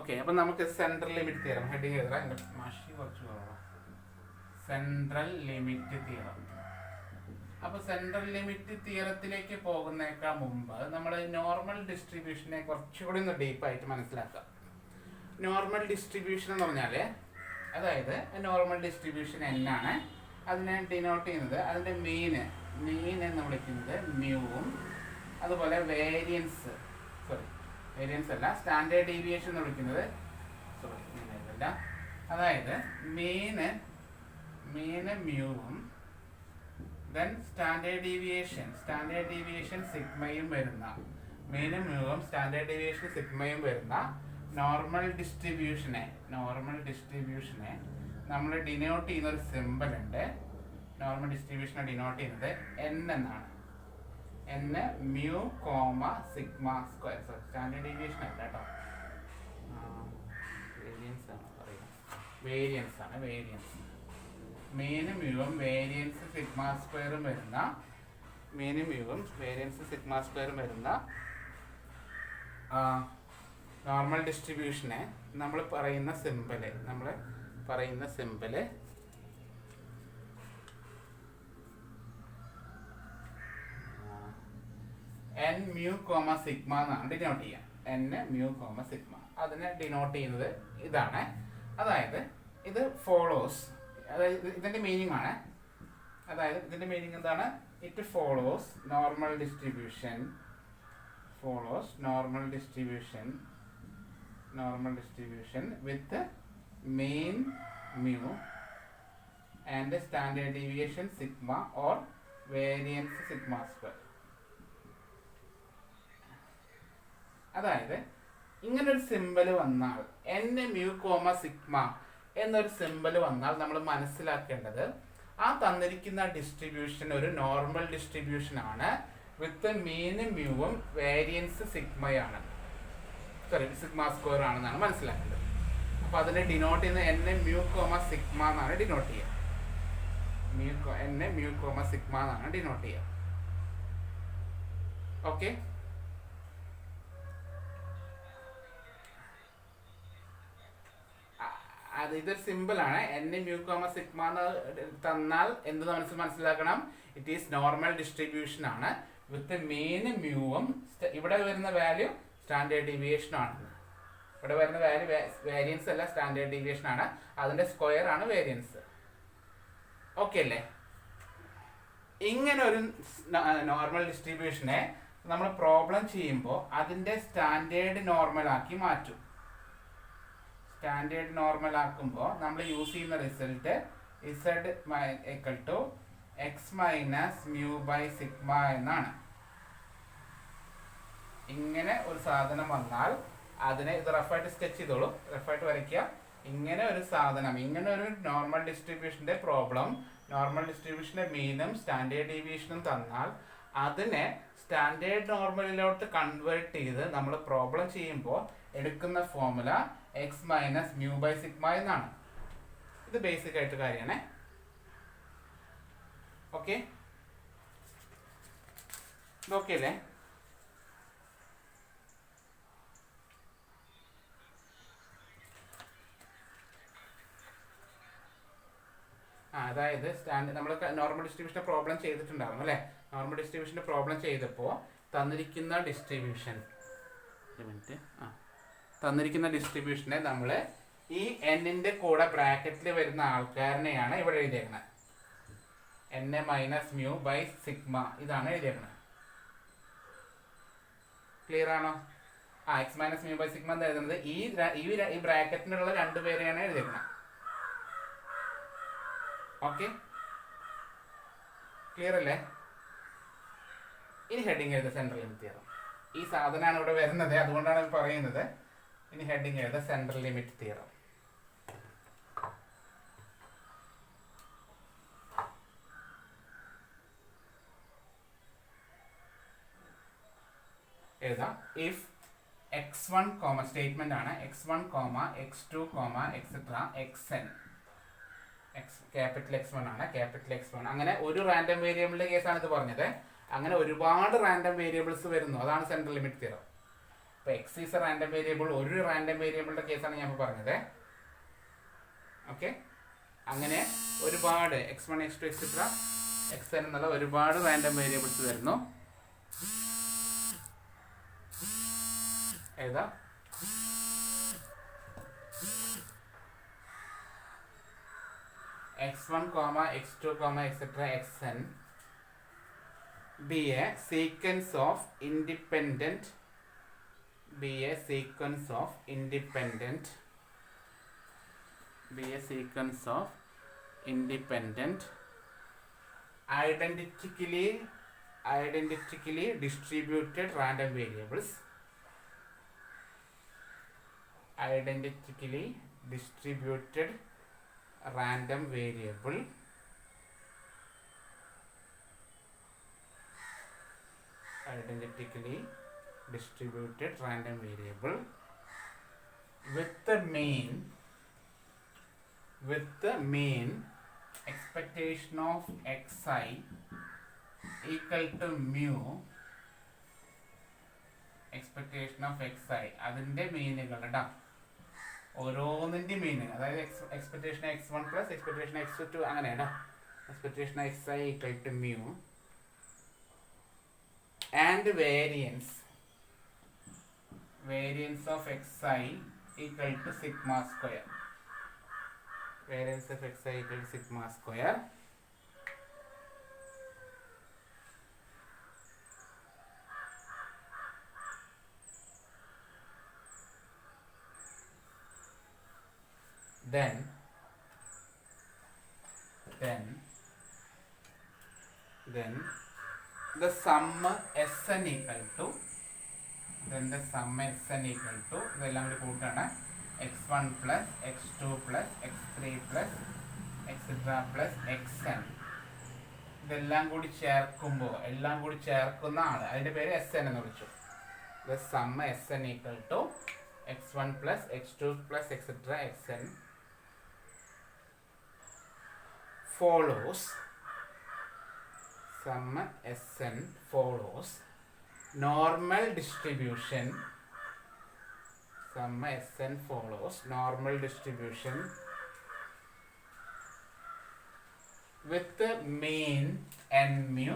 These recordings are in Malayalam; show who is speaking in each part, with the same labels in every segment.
Speaker 1: ഓക്കെ, അപ്പം നമുക്ക് സെൻട്രൽ ലിമിറ്റ് തിയറം ഹെഡിങ് എഴുതാം. എൻ്റെ മഷി കുറച്ച് കുറവാണ്. Central limit theorem. അപ്പോൾ സെൻട്രൽ ലിമിറ്റ് തിയറത്തിലേക്ക് പോകുന്നേക്കാൾ മുമ്പ് നമ്മൾ നോർമൽ ഡിസ്ട്രിബ്യൂഷനെ കുറച്ചുകൂടി ഒന്ന് ഡീപ്പായിട്ട് മനസ്സിലാക്കാം. നോർമൽ ഡിസ്ട്രിബ്യൂഷൻ എന്ന് പറഞ്ഞാൽ, അതായത് നോർമൽ ഡിസ്ട്രിബ്യൂഷൻ എന്നാണ് അതിനെ ഡിനോട്ട് ചെയ്യുന്നത്, അതിൻ്റെ മീൻ എന്ന് വിളിക്കുന്നത് മ്യൂവും, അതുപോലെ വേരിയൻസ് അല്ല, സ്റ്റാൻഡേർഡ് ഡീവിയേഷൻ എന്ന് വിളിക്കുന്നത് അല്ല, അതായത് മീന് മ്യൂവും ദെൻ സ്റ്റാൻഡേർഡ് ഡീവിയേഷൻ സിഗ്മയും വരുന്ന, മീനും മ്യൂവും സ്റ്റാൻഡേർഡ് ഡീവിയേഷൻ സിഗ്മയും വരുന്ന നോർമൽ ഡിസ്ട്രിബ്യൂഷനെ നമ്മൾ ഡിനോട്ട് ചെയ്യുന്ന ഒരു സിമ്പിൾ ഉണ്ട്. നോർമൽ ഡിസ്ട്രിബ്യൂഷനെ ഡിനോട്ട് ചെയ്യുന്നത് n എന്നാണ്. n mu comma sigma square. Standard deviation അല്ല കേട്ടോ, വേരിയൻസ് ആണ്. മീനും മ്യൂവും വേരിയൻസ് സിഗ്മ സ്ക്വയറും വരുന്ന നോർമൽ ഡിസ്ട്രിബ്യൂഷനെ നമ്മൾ പറയുന്ന simple n mu comma sigma എന്നാണ് ഡിനോട്ട് ചെയ്യുക. n മ്യൂ കോമ സിഗ്മ അതിനെ ഡിനോട്ട് ചെയ്യുന്നത് ഇതാണ്. അതായത് ഇത് ഫോളോസ്, അതായത് ഇതിൻ്റെ മീനിങ് ആണ്. അതായത് ഇതിൻ്റെ മീനിങ് എന്താണ്? It follows normal distribution with mean mu and standard deviation sigma or variance sigma square. അതായത് ഇങ്ങനൊരു സിമ്പൽ വന്നാൽ n മ്യൂ കോമ സിഗ്മ എന്നൊരു സിമ്പൽ വന്നാൽ നമ്മൾ മനസ്സിലാക്കേണ്ടത് ആ തന്നിരിക്കുന്ന ഡിസ്ട്രിബ്യൂഷൻ ഒരു നോർമൽ ഡിസ്ട്രിബ്യൂഷൻ ആണ് വിത്ത് മീനും മ്യൂവും വേരിയൻസ് സിഗ്മയാണ്, സിഗ്മ സ്ക്വയർ ആണെന്നാണ് മനസ്സിലാക്കേണ്ടത്. അപ്പോൾ അതിനെ ഡിനോട്ട് ചെയ്യുന്ന n മ്യൂ കോമ സിഗ്മ എന്നാണ് ഡിനോട്ട് ചെയ്യുക. n മ്യൂ കോമ സിഗ്മ എന്നാണ് ഡിനോട്ട് ചെയ്യുക. ഓക്കെ, അത് ഇതൊരു സിമ്പിൾ ആണ്. n മ്യൂ കോമ സിഗ്മ എന്ന് തന്നാൽ എന്ത് മനസ്സിലാക്കണം? ഇറ്റ് ഈസ് നോർമൽ ഡിസ്ട്രിബ്യൂഷൻ ആണ് വിത്ത് മീനും മ്യൂവും. ഇവിടെ വരുന്ന വാല്യൂ സ്റ്റാൻഡേർഡ് ഡീവിയേഷൻ ആണ്. ഇവിടെ വരുന്ന വാല്യൂ വേരിയൻസ് അല്ല, സ്റ്റാൻഡേർഡ് ഡീവിയേഷൻ ആണ്. അതിൻ്റെ സ്ക്വയർ ആണ് വേരിയൻസ്. ഓക്കെ അല്ലേ? ഇങ്ങനെ ഒരു നോർമൽ ഡിസ്ട്രിബ്യൂഷനെ നമ്മൾ പ്രോബ്ലം ചെയ്യുമ്പോൾ അതിൻ്റെ സ്റ്റാൻഡേർഡ് നോർമലാക്കി മാറ്റും. സ്റ്റാൻഡേർഡ് നോർമൽ ആക്കുമ്പോൾ നമ്മൾ യൂസ് ചെയ്യുന്ന result z equal to x minus mu by sigma എന്നാണ്. ഇങ്ങനെ ഒരു സാധനം വന്നാൽ അതിനെ, ഇത് റഫായിട്ട് സ്കെച്ച് ചെയ്തോളൂ, റഫായിട്ട് വരയ്ക്കുക. ഇങ്ങനെ ഒരു സാധനം, ഇങ്ങനെ ഒരു നോർമൽ ഡിസ്ട്രിബ്യൂഷൻ്റെ പ്രോബ്ലം, നോർമൽ ഡിസ്ട്രിബ്യൂഷൻ്റെ മീനും സ്റ്റാൻഡേർഡ് ഡീവിയേഷനും തന്നാൽ അതിനെ സ്റ്റാൻഡേർഡ് നോർമലിലോട്ട് കൺവേർട്ട് ചെയ്ത് നമ്മൾ പ്രോബ്ലം ചെയ്യുമ്പോൾ എടുക്കുന്ന formula x minus mu by sigma എന്നാണ്. ഇത് ബേസിക് ആയിട്ട് കാര്യമാണ്. ഓക്കെ, ഓക്കെ അല്ലേ? അതായത് നമ്മൾ നോർമൽ ഡിസ്ട്രിബ്യൂഷൻ്റെ പ്രോബ്ലം ചെയ്തിട്ടുണ്ടായിരുന്നു അല്ലേ? നോർമൽ ഡിസ്ട്രിബ്യൂഷൻ്റെ പ്രോബ്ലം ചെയ്തപ്പോൾ തന്നിരിക്കുന്ന ഡിസ്ട്രിബ്യൂഷനെ നമ്മൾ ഈ എന്നിൻ്റെ കൂടെ ബ്രാക്കറ്റിൽ വരുന്ന ആൾക്കാരനെയാണ് ഇവിടെ എഴുതിയേക്കുന്നത്. n minus mu by sigma ഇതാണ് എഴുതിയേക്കുന്നത്. ക്ലിയർ ആണോ? X minus mu by sigma എന്ന് എഴുതുന്നത് ഈ ബ്രാക്കറ്റിനുള്ള രണ്ടുപേരെയാണ് എഴുതിയേക്കുന്നത്. ഓക്കെ, ക്ലിയർ അല്ലേ? ഇനി ഹെഡിങ് എഴുതുക സെൻട്രൽ ലിമിറ്റ് തിയറം. ഈ സാധനമാണ് ഇവിടെ വരുന്നത്, അതുകൊണ്ടാണ് പറയുന്നത്. ഇനി ഹെഡിങ് എഴുതുക സെൻട്രൽ ലിമിറ്റ് തിയറം. എഴുതാം. ഇഫ് x1 കോമ സ്റ്റേറ്റ്മെന്റ് ആണ്, x1 comma x2 comma etcetera xn, capital X1 ആണ്, ക്യാപിറ്റൽ X1. അങ്ങനെ ഒരു റാൻഡം വേരിയബിളിന്റെ കേസാണ് ഇത് പറഞ്ഞത്. അങ്ങനെ ഒരുപാട് റാൻഡം വേരിയബിൾസ് വരുന്നു, അതാണ് സെൻട്രൽ ലിമിറ്റ് തിയറം. ഇപ്പോൾ X is A random variable, ഒരു റാൻഡം വേരിയബിളിൻ്റെ കേസാണ് ഞാൻ ഇപ്പോൾ പറഞ്ഞത്. ഓക്കെ, അങ്ങനെ ഒരുപാട് x1 x2 എക്സെട്ര xn എന്നുള്ള ഒരുപാട് റാൻഡം വേരിയബിൾസ് വരുന്നു. ഏതാ x1, x2, etc. xn be a sequence of independent identically distributed random variables. Identically distributed random variable with the mean expectation of xi equal to mu expectation of xi അതിൻ്റെ മീനുകൾ കേട്ടോ, ഓരോന്നിൻ്റെ മീൻ, അതായത് expectation x1 plus expectation x2 അങ്ങനെയാണ്. Expectation xi equal to mu and variance of xi equal to sigma square. Variance of xi equal to sigma square. Then the sum Sn equal to ഇതെല്ലാം കൂടി കൂട്ടാണ് x1 plus x2 plus x3 plus etc. plus xn. ഇതെല്ലാം കൂടി ചേർക്കുമ്പോൾ എല്ലാം കൂടി ചേർക്കുന്ന ആള് അതിൻ്റെ പേര് Sn എന്ന് വിളിച്ചു. The sum Sn equal to x1 plus x2 plus etc. xn follows. Sum Sn follows normal distribution. Sum Sn follows normal distribution with the mean n mu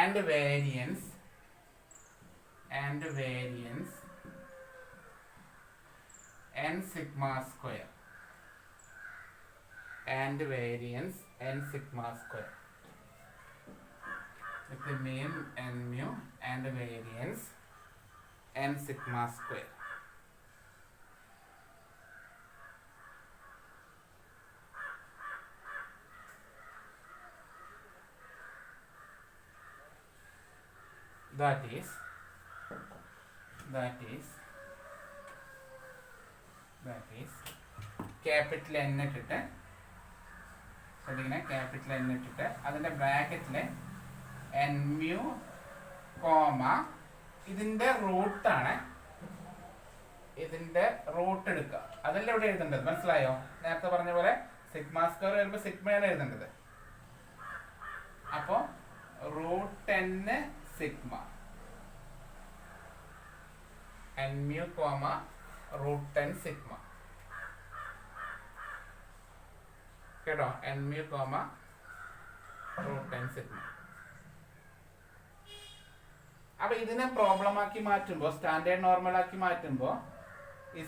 Speaker 1: and variance n sigma square. With the mean n mu and variance n sigma square. That is capital N ഇട്ടിട്ട് ശ്രദ്ധിക്കണേ, ക്യാപിറ്റൽ N ഇട്ടിട്ട് അതിൻ്റെ ബ്രാക്കറ്റിൽ n mu കോമ ഇതിൻ്റെ റൂട്ടാണ്, ഇതിൻ്റെ റൂട്ട് എടുക്കുക. അതല്ല ഇവിടെ എഴുതേണ്ടത്, മനസ്സിലായോ? നേരത്തെ പറഞ്ഞ പോലെ സിഗ്മ സ്ക്വയർ വരുമ്പോൾ സിഗ്മയാണ് എഴുതേണ്ടത്. അപ്പോൾ √n sigma n mu comma √n sigma, കേട്ടോ? n mu comma √n sigma. അപ്പൊ ഇതിനെ പ്രോബ്ലം ആക്കി മാറ്റുമ്പോൾ, സ്റ്റാൻഡേർഡ് നോർമൽ ആക്കി മാറ്റുമ്പോൾ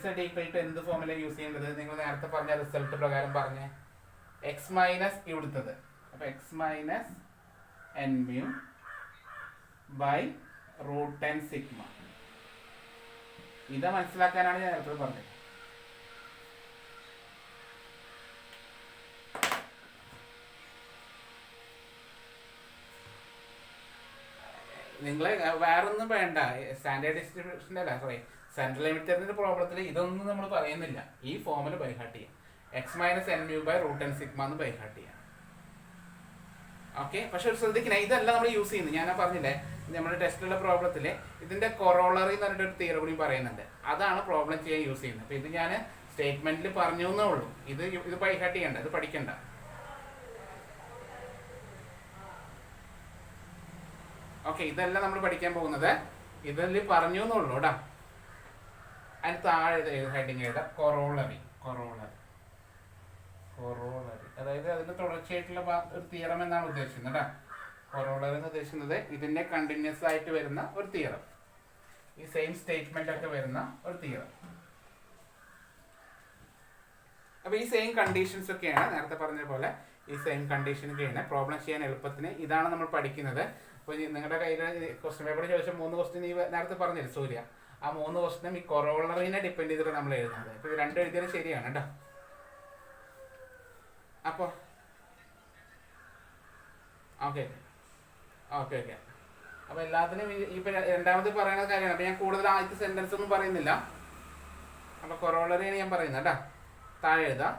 Speaker 1: z ഈക്വൽ ടു എന്ത് ഫോമില യൂസ് ചെയ്യേണ്ടത്? നിങ്ങൾ നേരത്തെ പറഞ്ഞ റിസൾട്ട് പ്രകാരം പറഞ്ഞേ, x മൈനസ് ഇവിടുത്തത്. അപ്പൊ x minus n mu by √n sigma. ഇത് മനസ്സിലാക്കാനാണ് ഞാൻ നേരത്തെ പറഞ്ഞത്. നിങ്ങൾ വേറൊന്നും വേണ്ട, സ്റ്റാൻഡേർഡ് ഡിസ്ട്രിബ്യൂഷൻ്റെ അല്ല, സോറി, സെൻട്രൽ ലിമിറ്ററിന്റെ പ്രോബ്ലത്തിൽ ഇതൊന്നും നമ്മൾ പറയുന്നില്ല. ഈ ഫോമിൽ ബൈഹാർട്ട് ചെയ്യാം. X minus n mu by √n sigma എന്ന് ബൈഹാർട്ട് ചെയ്യാം. ഓക്കെ, പക്ഷെ ശ്രദ്ധിക്കണേ, ഇതല്ല നമ്മൾ യൂസ് ചെയ്യുന്നത്. ഞാൻ പറഞ്ഞില്ലേ, നമ്മുടെ ടെസ്റ്റിലുള്ള പ്രോബ്ലത്തിൽ ഇതിന്റെ കൊറോളറി എന്ന് പറഞ്ഞിട്ട് ഒരു തിയറി കൂടി പറയുന്നുണ്ട്. അതാണ് പ്രോബ്ലം ചെയ്യാൻ യൂസ് ചെയ്യുന്നത്. അപ്പോൾ ഇത് ഞാൻ സ്റ്റേറ്റ്മെന്റിൽ പറഞ്ഞു എന്നേ ഉള്ളൂ. ഇത് കട്ട് ചെയ്യണ്ട, ഇത് പഠിക്കണ്ട. ഓക്കെ, ഇതല്ല നമ്മൾ പഠിക്കാൻ പോകുന്നത്, ഇതിൽ പറഞ്ഞു എന്നുള്ളൂ കേട്ടോ. അതിന് താഴെ ഹെഡിങ് എഴുതാം കൊറോളറി. അതായത് അതിന്റെ തുടർച്ചയായിട്ടുള്ള ഒരു തിയറം എന്നാണ് ഉദ്ദേശിക്കുന്നത് കേട്ടോ. കൊറോളറി എന്ന് ഉദ്ദേശിക്കുന്നത് ഇതിന്റെ കണ്ടിന്യൂസ് ആയിട്ട് വരുന്ന ഒരു തിയറം, ഈ സെയിം സ്റ്റേറ്റ്മെന്റ് ഒക്കെ വരുന്ന ഒരു തിയറം. അപ്പൊ ഈ സെയിം കണ്ടീഷൻസ് ഒക്കെയാണ് നേരത്തെ പറഞ്ഞ പോലെ, ഈ സെയിം കണ്ടീഷനൊക്കെയാണ് പ്രോബ്ലം ചെയ്യാൻ എളുപ്പത്തിന്. ഇതാണ് നമ്മൾ പഠിക്കുന്നത്. അപ്പോൾ നിങ്ങളുടെ കയ്യിൽ ക്വസ്റ്റ്യൻ പേപ്പർ ചോദിച്ച 3 ക്വസ്റ്റ്യൻ ഈ നേരത്തെ പറഞ്ഞില്ല സൂര്യ, ആ 3 ക്വസ്റ്റ്യനും ഈ കൊറോളറിനെ ഡിപ്പെൻഡ് ചെയ്തിട്ട് നമ്മൾ എഴുതുന്നത്. ഇപ്പോൾ ഇത് 2 എഴുതിയാലും ശരിയാണ് കേട്ടോ. അപ്പോൾ ഓക്കെ അപ്പോൾ എല്ലാത്തിനും ഇപ്പം രണ്ടാമത് പറയുന്ന കാര്യമാണ്. അപ്പോൾ ഞാൻ കൂടുതൽ ആദ്യത്തെ സെൻറ്റൻസ് ഒന്നും പറയുന്നില്ല. അപ്പോൾ കൊറോളറിയാണ് ഞാൻ പറയുന്നത് കേട്ടോ. താഴെ എഴുതാം.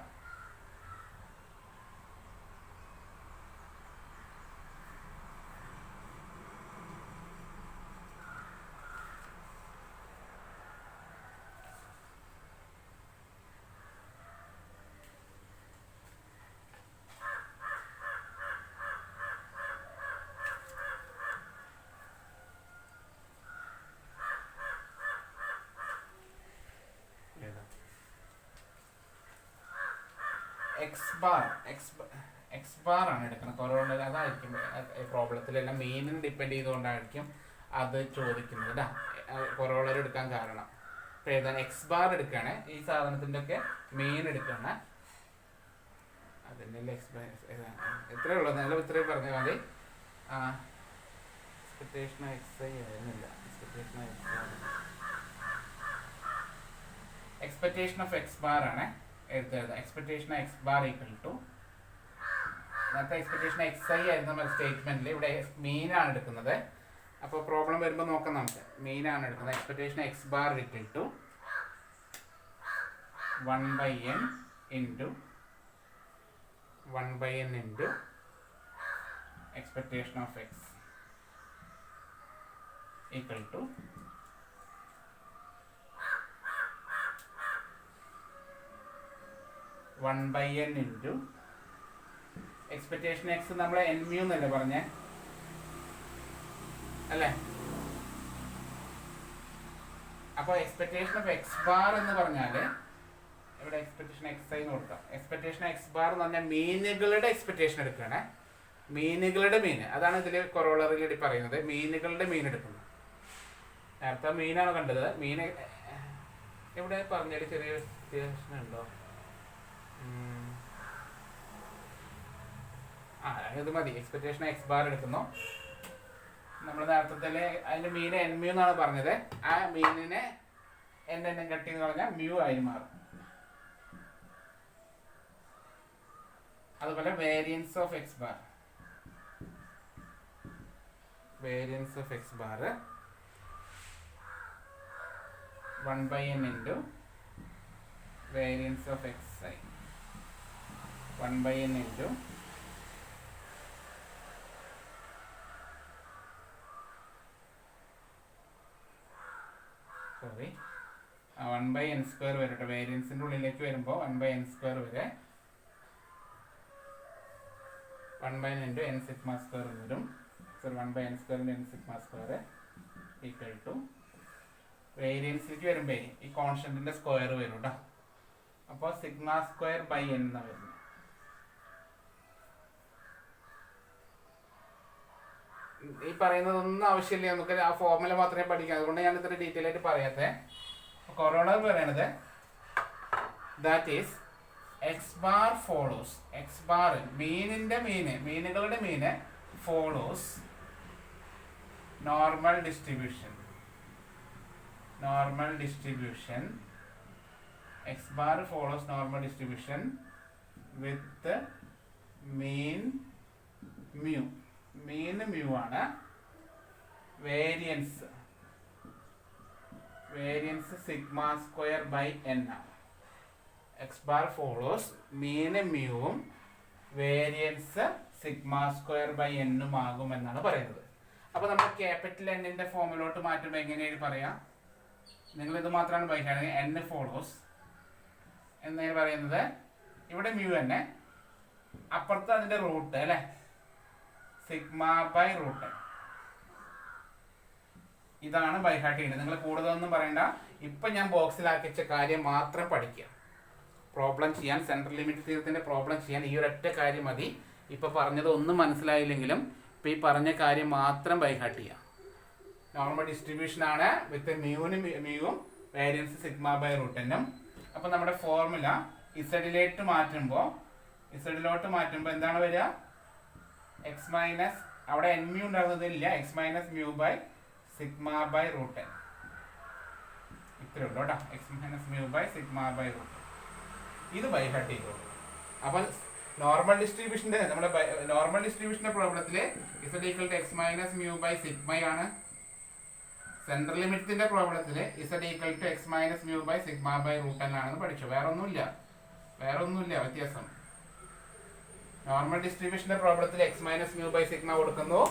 Speaker 1: എക്സ് ബാർ ആണ് എടുക്കുന്നത് കൊറോളറി. അതായിരിക്കും പ്രോബ്ലത്തിലെല്ലാം മെയിനും ഡിപ്പെൻഡ് ചെയ്തുകൊണ്ടായിരിക്കും അത് ചോദിക്കുന്നത് കേട്ടോ. കൊറോളറി എടുക്കാൻ കാരണം ഇപ്പം എഴുതാൻ എക്സ് ബാർ എടുക്കുകയാണ്, ഈ സാധനത്തിൻ്റെ ഒക്കെ മെയിൻ എടുക്കുകയാണ്. അതിൻ്റെ ഇത്രയേ ഉള്ളൂ, നല്ല ഇത്രയും പറഞ്ഞാൽ മതി. എക്സ്പെക്ടേഷൻ എക്സ് ഐ ആയിരുന്നില്ല, എക്സ്പെക്ടേഷൻ ഓഫ് എക്സ് ബാർ ആണ് എഴുതുന്നത്. Expectation x bar equal to, നേരത്തെ എക്സ്പെക്ടേഷൻ എക്സ് ഐ ആയിരുന്നു നമ്മുടെ സ്റ്റേറ്റ്മെന്റിൽ, ഇവിടെ മീൻ ആണ് എടുക്കുന്നത്. അപ്പോൾ പ്രോബ്ലം വരുമ്പോൾ നോക്കാം നമുക്ക്. മീൻ ആണ് എടുക്കുന്നത്. Expectation x bar equal to 1/n into expectation of x equal to 1/n into expectation x നമ്മൾ എൻ മ്യൂ എന്നല്ലേ പറഞ്ഞേ അല്ലേ? അപ്പോൾ എക്സ്പെക്ടേഷൻ ഓഫ് എക്സ് ബാർ എന്ന് പറഞ്ഞാൽ ഇവിടെ എക്സ്പെക്ടേഷൻ എക്സ് ഐ എന്ന് കൊടുക്കാം. എക്സ്പെക്ടേഷൻ എക്സ് ബാർ എന്ന് പറഞ്ഞാൽ മീനുകളുടെ എക്സ്പെക്ടേഷൻ എടുക്കുകയാണ്. മീനുകളുടെ മീൻ, അതാണ് ഇതിൽ കൊറോളറിൽ പറയുന്നത്. മീനുകളുടെ മീൻ എടുക്കുന്നു. നേരത്തെ മീനാണ് കണ്ടത്. മീൻ ഇവിടെ പറഞ്ഞാൽ ചെറിയ വ്യത്യാസം ഉണ്ടോ? ഇത് മതി. എക്സ്പെക്ടേഷൻ എക്സ് ബാർ എടുക്കുന്നു. നമ്മൾ നേരത്തെ അതിന്റെ മീൻ എൻ മ്യൂ എന്നാണ് പറഞ്ഞത്. ആ മീനിനെ എൻ കട്ടി എന്ന് പറഞ്ഞാൽ മ്യൂ ആയി മാറും. അതുപോലെ variance of x bar, 1/n into variance of x i 1/n into sorry 1/n² വരട്ടെ. വേരിയൻസിൻ്റെ ഉള്ളിലേക്ക് വരുമ്പോൾ 1/n² വരെ 1/n into n sigma square വരും. Sorry 1/n² n sigma square equal to വേരിയൻസിലേക്ക് വരുമ്പോൾ ഈ കോൺസ്റ്റന്റിന്റെ സ്ക്വയർ വരും കേട്ടോ. അപ്പോൾ സിഗ്മ സ്ക്വയർ ബൈ n എന്നാണ് വരുന്നത്. ഈ പറയുന്നതൊന്നും ആവശ്യമില്ല, നമുക്ക് ആ ഫോർമുല മാത്രമേ പഠിക്കാം. അതുകൊണ്ട് ഞാൻ ഇത്ര ഡീറ്റെയിൽ ആയിട്ട് പറയാത്തേ. കൊറോളറി പറയണത് that is x bar follows, x bar മീനുകളുടെ mean follows normal distribution. X bar follows normal distribution with mean mu. Mean mu ആണ്. Variance sigma square by n ആണ്. എക്സ് ബാർ ഫോളോസ് മീന് മ്യൂവും variance sigma square by n ആകും എന്നാണ് പറയുന്നത്. അപ്പോൾ നമ്മൾ ക്യാപിറ്റൽ എന്നിന്റെ ഫോമിലോട്ട് മാറ്റുമ്പോൾ എങ്ങനെയാണ് പറയാം? നിങ്ങൾ ഇത് മാത്രമാണ് പഠിക്കുകയാണെങ്കിൽ n ഫോളോസ് എന്നതിന് പറയുന്നത് ഇവിടെ മ്യൂ തന്നെ, അപ്പുറത്ത് അതിന്റെ റൂട്ട് അല്ലെ, സിഗ്മ ബൈ റൂട്ട്. ഇതാണ് ബൈഹാർട്ട് ചെയ്യുന്നത്. നിങ്ങൾ കൂടുതലൊന്നും പറയണ്ട, ഇപ്പൊ ഞാൻ ബോക്സിലാക്കി വെച്ച കാര്യം മാത്രം പഠിക്കുക. പ്രോബ്ലം ചെയ്യാൻ, സെൻട്രൽ ലിമിറ്റ് തിയറത്തിന്റെ പ്രോബ്ലം ചെയ്യാൻ ഈ ഒരൊറ്റ കാര്യം മതി. ഇപ്പൊ പറഞ്ഞത് ഒന്നും മനസ്സിലായില്ലെങ്കിലും ഇപ്പൊ ഈ പറഞ്ഞ കാര്യം മാത്രം ബൈഹാർട്ട് ചെയ്യാം. നോർമൽ ഡിസ്ട്രിബ്യൂഷൻ ആണ് വിത്ത് മ്യൂവും വേരിയൻസ് സിഗ്മ ബൈ റൂട്ടനും. അപ്പൊ നമ്മുടെ ഫോർമുല ഇസഡിലോട്ട് മാറ്റുമ്പോൾ എന്താണ് വരിക? എക്സ് മൈനസ്, അവിടെ എൻ മ്യൂ ഉണ്ടാകുന്നതില്ല, x minus mu by sigma by root n. ഇത്രേ ഉള്ളൂ കേട്ടോ, x minus mu by sigma by root. ഇത് ബൈഹാർട്ട് ചെയ്തോളൂ. അപ്പൊ നോർമൽ ഡിസ്ട്രിബ്യൂഷന്റെ പ്രോബ്ലത്തില് z equal to x minus mu by സിഗ്മയാണ്. സെൻട്രൽ ലിമിറ്റിന്റെ പ്രോബ്ലത്തില് z equal to x minus mu by sigma by root N ആണെന്ന് പഠിച്ചു. വേറെ ഒന്നുമില്ല വ്യത്യാസം. നോർമൽ ഡിസ്ട്രിബ്യൂഷന്റെ പ്രോബ്ലത്തിൽ x minus mu by sigma കൊടുക്കുന്നു,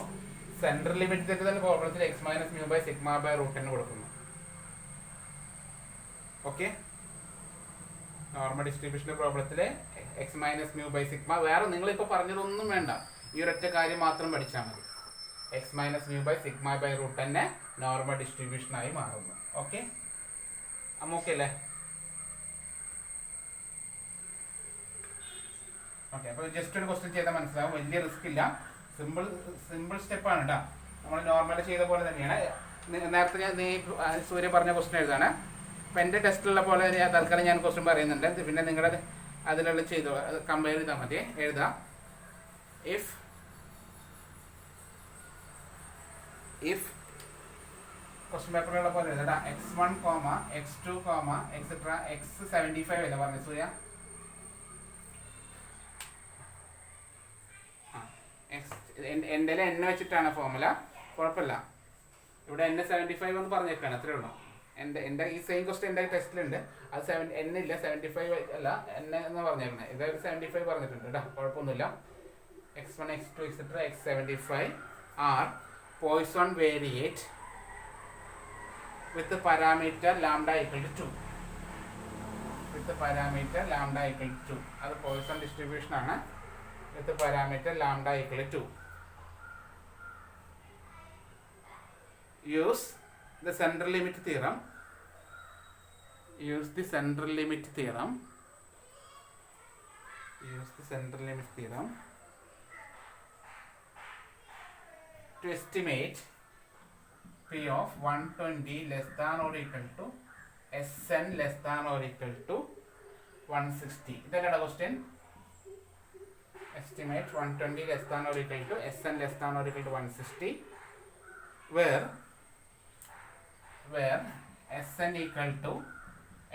Speaker 1: സെൻട്രൽ ലിമിറ്റിന്റെ പ്രോബ്ലത്തിൽ x minus mu by sigma by root n കൊടുക്കുന്നു. ഓക്കെ, നോർമൽ ഡിസ്ട്രിബ്യൂഷന്റെ പ്രോബ്ലത്തില് x minus mu by sigma, വേറെ നിങ്ങളിപ്പോ പറഞ്ഞതൊന്നും വേണ്ട, ഈ ഒരൊറ്റ കാര്യം മാത്രം പഠിച്ചാൽ മതി. X minus mu by sigma by root തന്നെ നോർമൽ ഡിസ്ട്രിബ്യൂഷനായി മാറുന്നു. ഓക്കെ, ഓക്കെ അല്ലേ? ഓക്കെ, അപ്പോൾ ജസ്റ്റ് ഒരു ക്വസ്റ്റ്യൻ ചെയ്താൽ മനസ്സിലാവും, വലിയ റിസ്ക് ഇല്ല, സിമ്പിൾ സ്റ്റെപ്പാണ് കേട്ടോ. നമ്മൾ നോർമൽ ചെയ്ത പോലെ തന്നെയാണ്. നേരത്തെ ഞാൻ സൂര്യ പറഞ്ഞ ക്വസ്റ്റ്യൻ എഴുതാണ്. അപ്പം എൻ്റെ ടെസ്റ്റിലുള്ള പോലെ തൽക്കാലം ഞാൻ ക്വസ്റ്റ്യൻ പറയുന്നുണ്ട്, പിന്നെ നിങ്ങളുടെ അതിലുള്ള ചെയ്തോ, കമ്പയർ ചെയ്താൽ മതി. എഴുതാം, ഇഫ് ക്വസ്റ്റ്യൻ പേപ്പറിലുള്ള പോലെ എഴുതാം. x1, x2, എക്സെട്ര x75 അല്ല പറഞ്ഞു സൂര്യ? എൻ്റെ എൻ വെച്ചിട്ടാണ് ഫോർമുല, കുഴപ്പമില്ല. ഇവിടെ എൻ 75 എന്ന് പറഞ്ഞേക്കാണ്, അത്രേ ഉള്ളൂ. എൻ്റെ ഈ സെയിം ക്വസ്റ്റ്യൻ എൻ്റെ ടെസ്റ്റിലുണ്ട്. അത് എൻ ഇല്ല, 75 അല്ല എൻ എന്ന് പറഞ്ഞേക്കണേ. ഇതൊരു 75 പറഞ്ഞിട്ടുണ്ട് കേട്ടോ, കുഴപ്പമൊന്നുമില്ല. x1, x2, etcetera x75 are Poisson variate with the parameter lambda equal to 2. അത് Poisson distribution ആണ്, with the parameter lambda equal to 2. Use the central limit theorem. To estimate P of 120 less than or equal to Sn less than or equal to 160. ഇതല്ലേ question? Estimate 120 less than or equal to Sn less than or equal to 160, where Sn equal to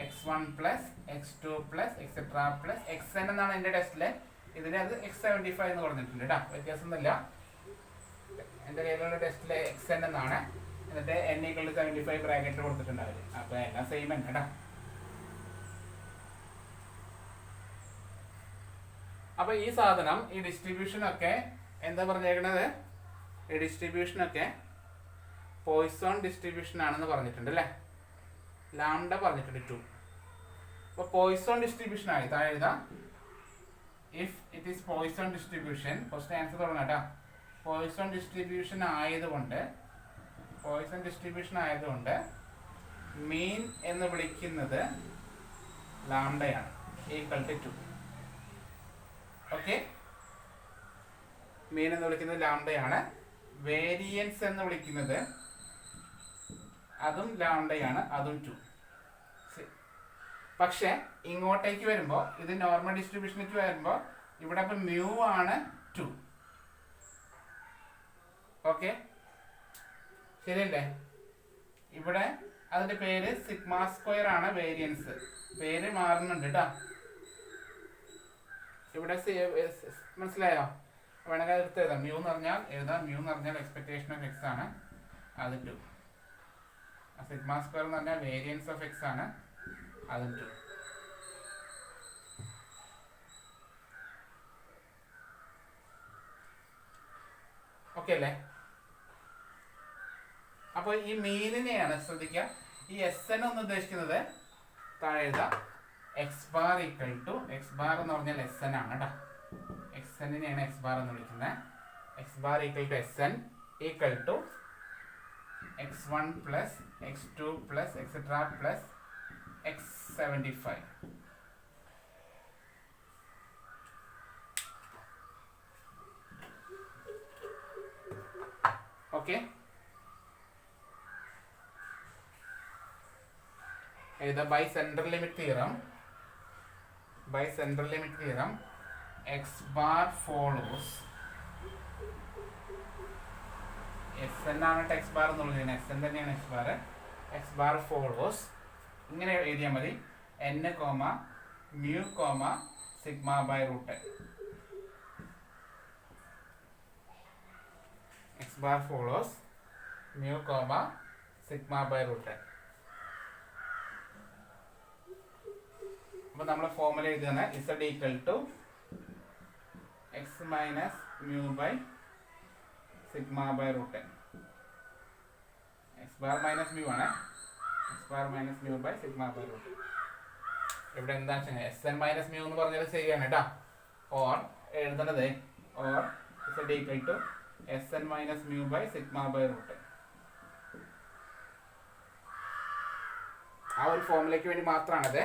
Speaker 1: x1 plus x2 plus etc plus xn എന്നാണ് എൻ്റെ ടെസ്റ്റിലെ. ഇതിന് അത് x75 എന്ന് പറഞ്ഞിട്ടുണ്ട് കേട്ടോ, വ്യത്യാസമൊന്നുമില്ല. എൻ്റെ കയ്യിലുള്ള ടെസ്റ്റിലെ xn എന്നാണ്, എന്നിട്ട് n equal to 75 ബ്രാക്കറ്റ് കൊടുത്തിട്ടുണ്ട് അവർ. അപ്പോൾ എല്ലാം സെയിം തന്നെ കേട്ടോ. അപ്പോൾ ഈ സാധനം, ഈ ഡിസ്ട്രിബ്യൂഷനൊക്കെ എന്താ പറഞ്ഞേക്കണത്? ഈ ഡിസ്ട്രിബ്യൂഷനൊക്കെ പോയിസോൺ ഡിസ്ട്രിബ്യൂഷൻ ആണെന്ന് പറഞ്ഞിട്ടുണ്ട് അല്ലേ? ലാംഡ പറഞ്ഞിട്ടുണ്ട് 2. അപ്പോൾ പോയിസോൺ ഡിസ്ട്രിബ്യൂഷൻ ആയി താഴെ എഴുതാം. If it is Poisson distribution, first answer തുടങ്ങാം കേട്ടോ. പോയിസോൺ ഡിസ്ട്രിബ്യൂഷൻ ആയതുകൊണ്ട് മീൻ എന്ന് വിളിക്കുന്നത് ലാംഡയാണ്, ഈക്വൽ ടു 2. ഓക്കെ, മീൻ എന്ന് വിളിക്കുന്നത് ലാംഡയാണ്. വേരിയൻസ് എന്ന് വിളിക്കുന്നത് അതും ലാംഡയാണ്, അതും 2. പക്ഷെ ഇങ്ങോട്ടേക്ക് വരുമ്പോൾ, ഇത് നോർമൽ ഡിസ്ട്രിബ്യൂഷനിലേക്ക് വരുമ്പോൾ ഇവിടെ ഇപ്പം മ്യൂ ആണ് 2. ഓക്കെ, ശരിയല്ലേ? ഇവിടെ അതിന്റെ പേര് സിഗ്മ സ്ക്വയർ ആണ്, വേരിയൻസ്. പേര് മാറുന്നുണ്ട് കേട്ടോ. ഇവിടെ മനസ്സിലായോ? വേണമെങ്കിൽ എടുത്ത് എഴുതാം. മ്യൂ എന്ന് പറഞ്ഞാൽ എക്സ്പെക്ടേഷൻ ഓഫ് എക്സ് ആണ്, അത് 2. സിഗ്മ സ്ക്വയർ എന്ന് പറഞ്ഞാൽ വേരിയൻസ് ഓഫ് എക്സ് ആണ്, അത് 2. ഓക്കെ അല്ലേ? അപ്പോൾ ഈ മീനിനെയാണ് ശ്രദ്ധിക്കുക. ഈ എസ് എൻ എന്ന് ഉദ്ദേശിക്കുന്നത് താഴെ എഴുതാം, x bar equal to, x bar എന്ന് പറഞ്ഞാൽ എസ് എൻ ആണ് കേട്ടോ, എക്സ് എന്നിനെയാണ് എക്സ് ബാർ എന്ന് വിളിക്കുന്നത്. X bar equal to s n equal to x1 plus x2 plus etc plus x75. Okay, either by central limit theorem, x bar follows s n ആണ് എക്സ് ബാർ എന്നുള്ളത്, എസ് എൻ തന്നെയാണ് x bar. X bar follows ഇങ്ങനെ എഴുതിയാൽ മതി, n comma mu comma sigma by root. X bar follows mu comma sigma by root. അപ്പോൾ നമ്മൾ ഫോർമുല എഴുതുകയാണ് z equal to x minus mu by sigma by root. X bar minus mu ആണ്, x bar minus mu by sigma by root. ഇവിടെ എന്താണെന്ന് വെച്ചാൽ എസ് എൻ മൈനസ് മ്യൂ എന്ന് പറഞ്ഞാൽ ശരിയാണ് കേട്ടോ. ഓർ എഴുതേണ്ടത് or z equal to s n minus mu by sigma by root. ആ ഒരു ഫോമിലേക്ക് വേണ്ടി മാത്രമാണത്.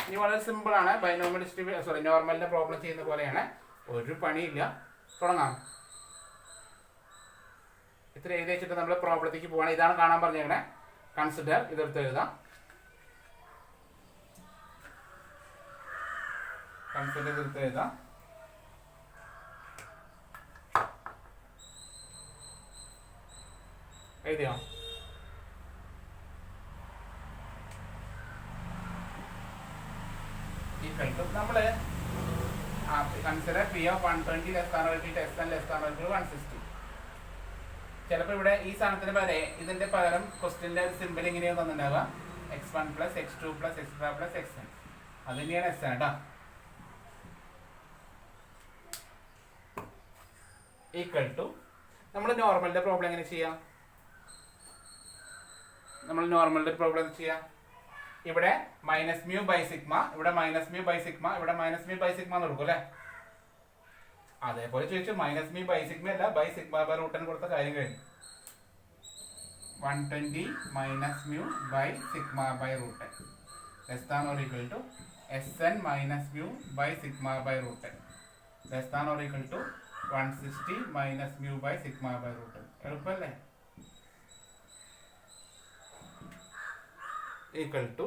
Speaker 1: ഇനി വളരെ സിമ്പിൾ ആണ്, ബൈനോമിയൽ നോർമലിന്റെ പ്രോബ്ലം ചെയ്യുന്ന പോലെയാണ്, ഒരു പണിയില്ല. തുടങ്ങാം. ഇത്ര എഴുതി വെച്ചിട്ട് നമ്മൾ പ്രോബ്ലത്തേക്ക് പോവാണ്. ഇതാണ് കാണാൻ പറഞ്ഞേക്കണേ. കൺസിഡർ ഇതെടുത്ത് എഴുതാം. കൺസിഡർ ഇതെടുത്ത് എഴുതാം. എഴുതിയോ? നമ്മള് consider p of 120 less or l less and less or l 160. ചിലപ്പോൾ ഇവിടെ ഈ സാധനത്തിന് പകരം ഇതിന്റെ പകരം ക്വസ്റ്റ്യന്റെ സിമ്പിൾ ഇങ്ങനെയാണ് തന്നിട്ടുണ്ടാവുക, x1 plus x2 plus extra plus xn. അത് തന്നെയാണ് എസ് കേട്ടോ. ഈക്വൽ ടു നമ്മൾ നോർമലിന്റെ പ്രോബ്ലം എങ്ങനെ ചെയ്യാം? ഇവിടെ മൈനസ് മ്യൂ ബൈ സിഗ്മ, ഇവിടെ മൈനസ് മ്യൂ ബൈ സിഗ്മ, ഇവിടെ മൈനസ് മ്യൂ ബൈ സിഗ്മ എന്ന് കൊടുക്കും അല്ലേ? അതേപോലെ ചോദിച്ചു മൈനസ് മ്യൂ ബൈ സിഗ്മ അല്ല ബൈ സിഗ്മ ബൈ റൂട്ടിന് കൊടുത്ത കാര്യം കഴിഞ്ഞു. 120 minus mu by sigma by root less than or equal to Sn minus mu by sigma by root less than or equal to 160 minus mu by sigma by root. എളുപ്പമല്ലേ? ഈക്വൽ ടു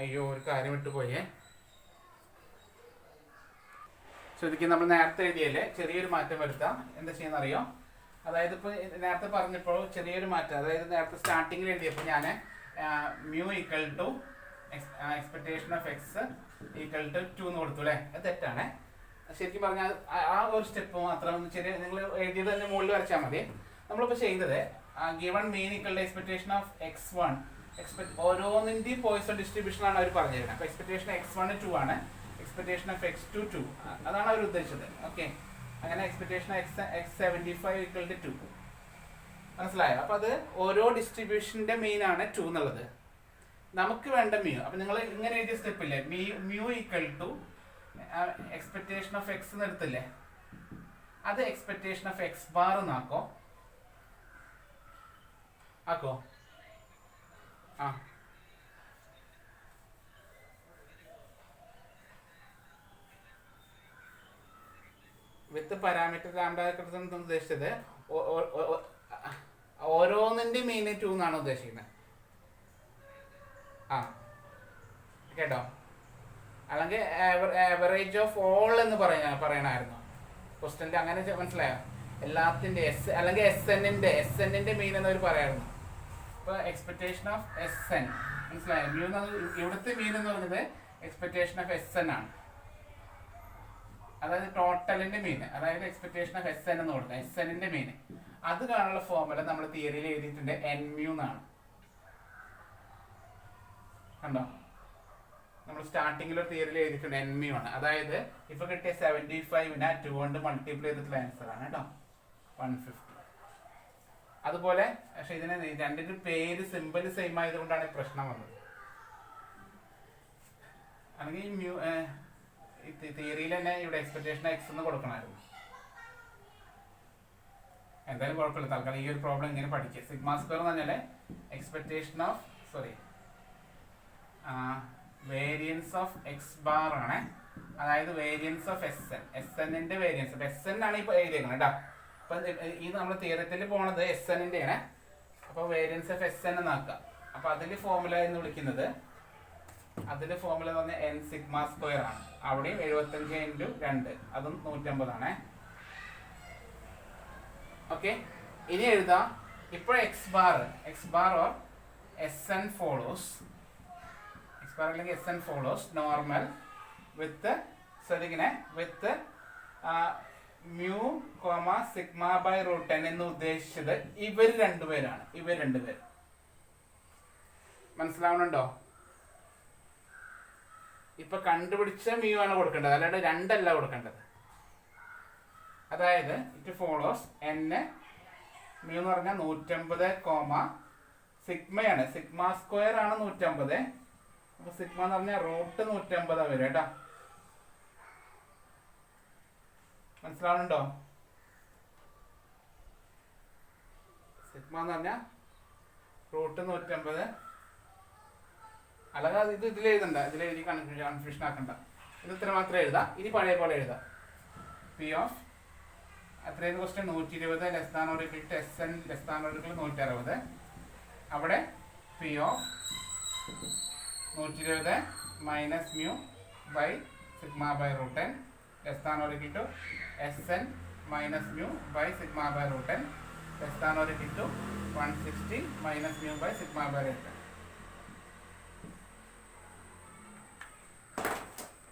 Speaker 1: അയ്യോ ഒരു കാര്യം വിട്ടുപോയേ. ശരിക്കും നമ്മൾ നേരത്തെ എഴുതിയല്ലേ, ചെറിയൊരു മാറ്റം വരുത്താം. എന്താ ചെയ്യുന്ന അറിയോ? അതായത് ഇപ്പോൾ നേരത്തെ പറഞ്ഞപ്പോൾ ചെറിയൊരു മാറ്റം, അതായത് നേരത്തെ സ്റ്റാർട്ടിങ്ങിൽ എഴുതിയപ്പോൾ ഞാൻ mu equal to expectation of x equal to 2 എന്ന് കൊടുത്തു അല്ലേ? അത് തെറ്റാണ്. ശരിക്കും പറഞ്ഞാൽ ആ ഒരു സ്റ്റെപ്പ് മാത്രം ചെറിയ നിങ്ങൾ എഴുതിയത് തന്നെ മുകളിൽ വരച്ചാൽ മതി. നമ്മളിപ്പോൾ ചെയ്തത് given mean equal to expectation of x1, ഓരോന്നിൻ്റെയും പോയിസൺ ഡിസ്ട്രിബ്യൂഷൻ ആണ് അവർ പറഞ്ഞിരുന്നത്. അപ്പോൾ എക്സ്പെക്ടേഷൻ x1 2 ആണ്, എക്സ്പെക്ടേഷൻ ഓഫ് x2 2, അതാണ് അവർ ഉദ്ദേശിച്ചത്. ഓക്കെ, അങ്ങനെ എക്സ്പെക്ടേഷൻ x75 ഈക്വൽ ടു 2 മനസ്സിലായോ? അപ്പോൾ അത് ഓരോ ഡിസ്ട്രിബ്യൂഷൻ്റെ മീൻ ആണ് 2 എന്നുള്ളത്. നമുക്ക് വേണ്ട മ്യൂ, അപ്പം നിങ്ങൾ ഇങ്ങനെ എഴുതിയ സ്റ്റെപ്പില്ലേ, mu equal to expectation of x എന്ന് എടുത്തില്ലേ, അത് എക്സ്പെക്ടേഷൻ ഓഫ് എക്സ് ബാർ എന്നാക്കോ. ആ വിത്ത് പാരാമീറ്റർ ലാംഡ ഉദ്ദേശിച്ചത് ഓരോന്നിന്റെ മീൻ 2 എന്നാണ് ഉദ്ദേശിക്കുന്നത്. ആ കേട്ടോ? അല്ലെങ്കിൽ ആവറേജ് ഓഫ് ഓൾ എന്ന് പറയണമായിരുന്നു ക്വസ്റ്റ്യൻ്റെ. അങ്ങനെ മനസ്സിലായോ? എല്ലാത്തിൻ്റെ എസ് അല്ലെങ്കിൽ എസ് എന്നിൻ്റെ മീൻ എന്നവർ പറയായിരുന്നു. ഇപ്പോൾ എക്സ്പെക്ടേഷൻ ഓഫ് എസ് എൻ മനസ്സിലായോ? മ്യൂ ഇവിടുത്തെ മീൻ എന്ന് പറഞ്ഞത് എക്സ്പെക്ടേഷൻ ഓഫ് എസ് എൻ ആണ്. അതായത് ടോട്ടലിൻ്റെ മീൻ, അതായത് എക്സ്പെക്ടേഷൻ ഓഫ് എസ് എൻ എന്ന് കൊടുക്കുക, എസ് എന്നിൻ്റെ മീൻ. അത് കാണാനുള്ള ഫോർമുല നമ്മൾ തിയറിയിൽ എഴുതിയിട്ടുണ്ട്, എൻ മ്യൂ എന്നാണ്. കണ്ടോ? നമ്മൾ സ്റ്റാർട്ടിങ്ങിൽ ഒരു തിയറിയിൽ എഴുതിയിട്ടുണ്ട് എൻ മ്യൂ ആണ്. അതായത് ഇപ്പോൾ കിട്ടിയ 75നെ 2 കൊണ്ട് മൾട്ടിപ്ലൈ ചെയ്തിട്ടുള്ള ആൻസർ ആണ് കേട്ടോ, 150. അതുപോലെ പക്ഷെ ഇതിന് രണ്ടിനും പേര് സിമ്പിൾ സെയിം ആയതുകൊണ്ടാണ് ഈ പ്രശ്നം വന്നത്. അല്ലെങ്കിൽ തിയറിയിൽ തന്നെ ഇവിടെ എക്സ്പെക്ടേഷൻ എക്സ് എന്ന് കൊടുക്കണമായിരുന്നു. എന്തായാലും കുഴപ്പമില്ല, തൽക്കാലം ഈ ഒരു പ്രോബ്ലം ഇങ്ങനെ പഠിക്കുക. സിഗ്മ സ്ക്വയർ എന്ന് പറഞ്ഞാൽ expectation of variance of x bar ആണ്. അതായത് variance of s n, s എന്നിന്റെ വേരിയൻസ്. എസ് എൻ ആണ് ഇപ്പോൾ എഴുതിയേക്കുന്നത് കേട്ടോ. അപ്പം ഈ നമ്മൾ തിയറത്തിൽ പോണത് എസ് എന്നിന്റെ ആണ്. അപ്പോൾ വേരിയൻസ് ഓഫ് എസ് എൻ എന്നാക്കുക. അപ്പോൾ അതിൽ ഫോർമുല എന്ന് വിളിക്കുന്നത്, അതിൽ ഫോർമുല എന്ന് പറഞ്ഞാൽ എൻ സിഗ്മ സ്ക്വയർ ആണ്. അവിടെയും 75 × 2 അതും 150 ആണ്. ഓക്കെ, ഇനി എഴുതാം. ഇപ്പോൾ x bar or s n follows, x bar അല്ലെങ്കിൽ s n follows normal with ശ്രദ്ധിക്കണേ, with mu comma sigma by root n എന്ന് ഉദ്ദേശിച്ചത് ഇവർ രണ്ടുപേരാണ്. ഇവർ രണ്ടുപേർ മനസ്സിലാവണുണ്ടോ? ഇപ്പൊ കണ്ടുപിടിച്ച മ്യൂ ആണ് കൊടുക്കേണ്ടത്, അല്ലാണ്ട് 2 അല്ല കൊടുക്കേണ്ടത്. അതായത് ഇറ്റ് ഫോളോസ് n മ്യൂ എന്ന് പറഞ്ഞാൽ 150 കോമ സിഗ്മയാണ്, സിഗ്മ സ്ക്വയർ ആണ് 150. അപ്പൊ സിഗ്മ എന്ന് പറഞ്ഞാൽ റൂട്ട് 150 വരും കേട്ടോ. മനസ്സിലാവുന്നുണ്ടോ? സിഗ്മ എന്ന് പറഞ്ഞാൽ റൂട്ട് 150. അല്ലാതെ ഇത് ഇതിൽ എഴുതണ്ട, ഇതിലെഴുതി കൺഫ്യൂഷൻ ആക്കണ്ട. ഇത് ഇത്ര മാത്രമേ എഴുതാം. ഇനി പഴയ പോലെ എഴുതാം. പി ഓഫ് അത്രയും question 120 less than or equal to s n less than or equal 160. അവിടെ p of 120 minus mu by sigma by root n less than or equal to s n minus mu by sigma by root n less than or equal to 160 minus mu by sigma by root n.